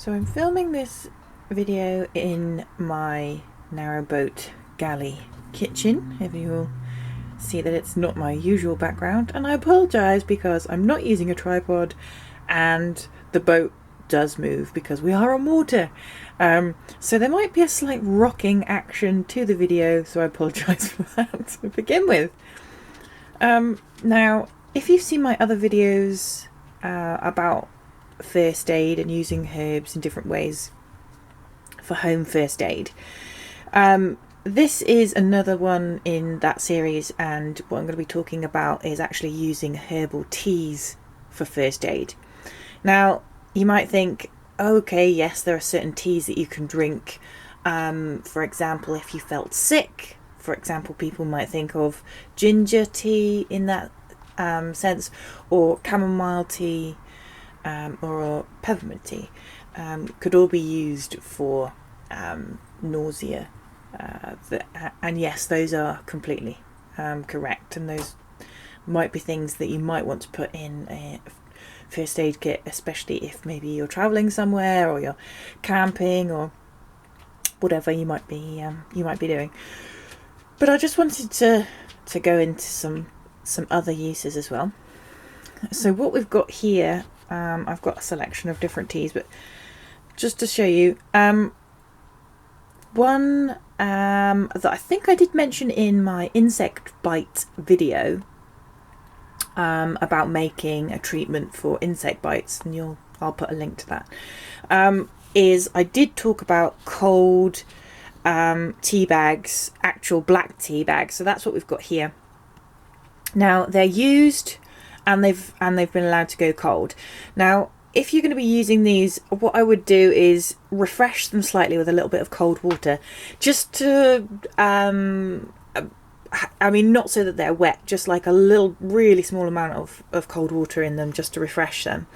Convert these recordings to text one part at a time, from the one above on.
So I'm filming this video in my narrowboat galley kitchen. If you will see that it's not my usual background, and I apologise because I'm not using a tripod and the boat does move because we are on water. So there might be a slight rocking action to the video, so I apologise for that to begin with. Now, if you've seen my other videos about first aid and using herbs in different ways for home first aid, this is another one in that series, and what I'm going to be talking about is actually using herbal teas for first aid. Now, you might think, okay, yes, there are certain teas that you can drink. For example, if you felt sick, for example, people might think of ginger tea in that sense, or chamomile tea, or peppermint tea, could all be used for nausea. And yes, those are completely correct, and those might be things that you might want to put in a first aid kit, especially if maybe you're traveling somewhere or you're camping or whatever you might be doing. But I just wanted to go into some other uses as well. So what we've got here, I've got a selection of different teas, but just to show you, one that I think I did mention in my insect bite video about making a treatment for insect bites, and I'll put a link to that, is I did talk about cold tea bags, actual black tea bags. So that's what we've got here. Now they're used and they've been allowed to go cold. Now, if you're going to be using these, what I would do is refresh them slightly with a little bit of cold water, just to, not so that they're wet, just like a little, really small amount of cold water in them, just to refresh them.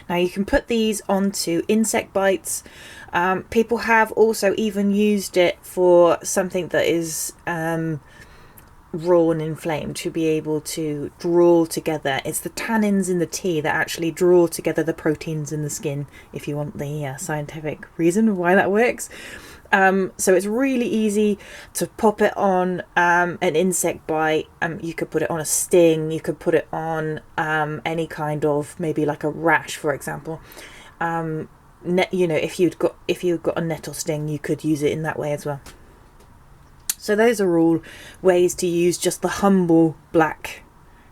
Now you can put these onto insect bites. People have also even used it for something that is raw and inflamed, to be able to draw together. It's the tannins in the tea that actually draw together the proteins in the skin, if you want the scientific reason why that works. So it's really easy to pop it on an insect bite. You could put it on a sting, you could put it on any kind of, maybe like a rash, for example. If you'd got a nettle sting, you could use it in that way as well. So those are all ways to use just the humble black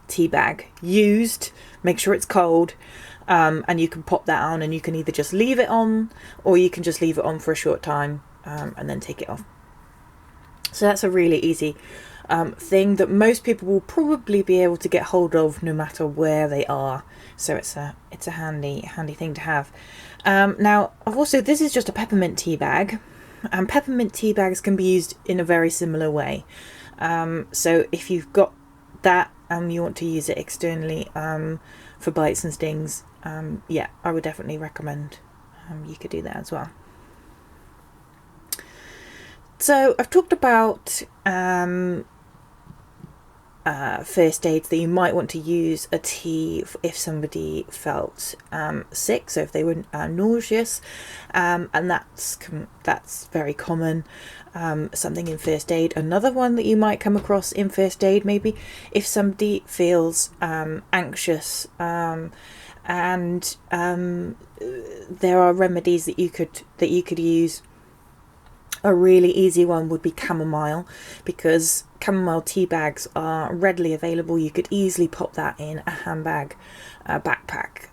tea bag. Used, make sure it's cold, and you can pop that on, and you can either just leave it on, or you can just leave it on for a short time and then take it off. So that's a really easy thing that most people will probably be able to get hold of no matter where they are. So it's a handy thing to have. Now, this is just a peppermint tea bag. And peppermint tea bags can be used in a very similar way. So if you've got that and you want to use it externally for bites and stings, I would definitely recommend you could do that as well. So I've talked about first aids that you might want to use a tea if somebody felt sick, so if they were nauseous, and that's very common, something in first aid. Another one that you might come across in first aid, maybe if somebody feels anxious, and there are remedies that you could use. A really easy one would be chamomile, because chamomile tea bags are readily available. You could easily pop that in a handbag, a backpack,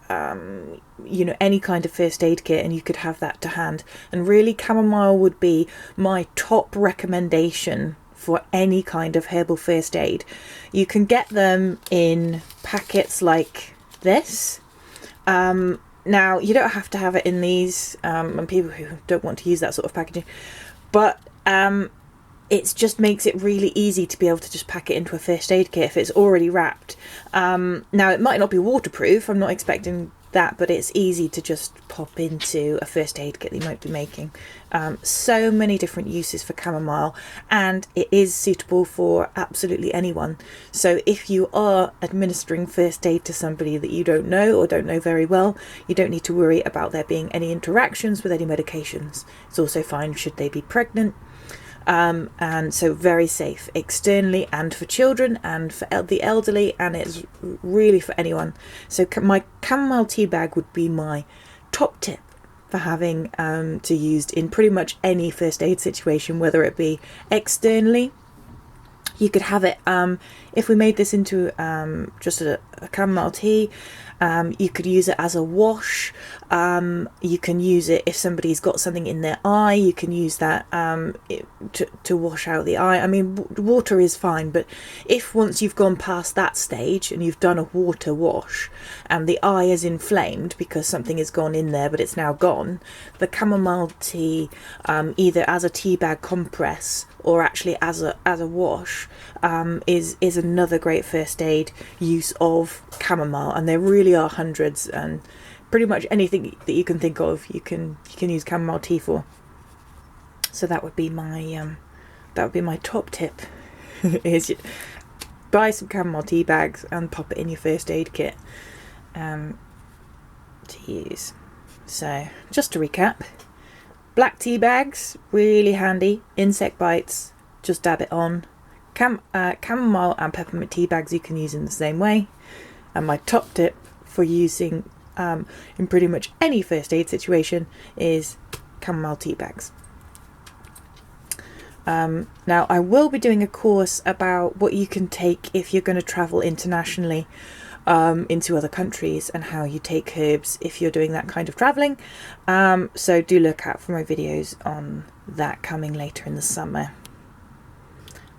any kind of first aid kit, and you could have that to hand. And really, chamomile would be my top recommendation for any kind of herbal first aid. You can get them in packets like this. Now, you don't have to have it in these, and people who don't want to use that sort of packaging, but it just makes it really easy to be able to just pack it into a first aid kit if it's already wrapped. Now, it might not be waterproof. I'm not expecting that, but it's easy to just pop into a first aid kit that you might be making. So many different uses for chamomile, and it is suitable for absolutely anyone. So if you are administering first aid to somebody that you don't know or don't know very well, you don't need to worry about there being any interactions with any medications. It's also fine should they be pregnant. And so very safe externally and for children and for the elderly, and it's really for anyone. So my chamomile tea bag would be my top tip for having to use in pretty much any first aid situation, whether it be externally. You could have it, if we made this into just a chamomile tea, you could use it as a wash. You can use it if somebody's got something in their eye. You can use that to wash out the eye. I mean, water is fine, but if once you've gone past that stage and you've done a water wash and the eye is inflamed because something has gone in there but it's now gone, the chamomile tea, either as a tea bag compress or actually as a wash, is another great first aid use of chamomile. And there really are hundreds, and pretty much anything that you can think of you can use chamomile tea for. So that would be my top tip is buy some chamomile tea bags and pop it in your first aid kit to use. So just to recap, black tea bags, really handy. Insect bites, just dab it on. Chamomile and peppermint tea bags you can use in the same way. And my top tip for using in pretty much any first aid situation is chamomile tea bags. Now I will be doing a course about what you can take if you're going to travel internationally into other countries, and how you take herbs if you're doing that kind of travelling. So do look out for my videos on that coming later in the summer.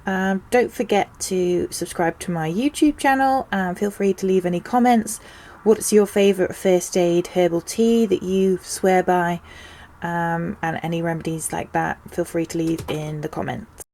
Don't forget to subscribe to my YouTube channel, and feel free to leave any comments. What's your favourite first aid herbal tea that you swear by, and any remedies like that, feel free to leave in the comments.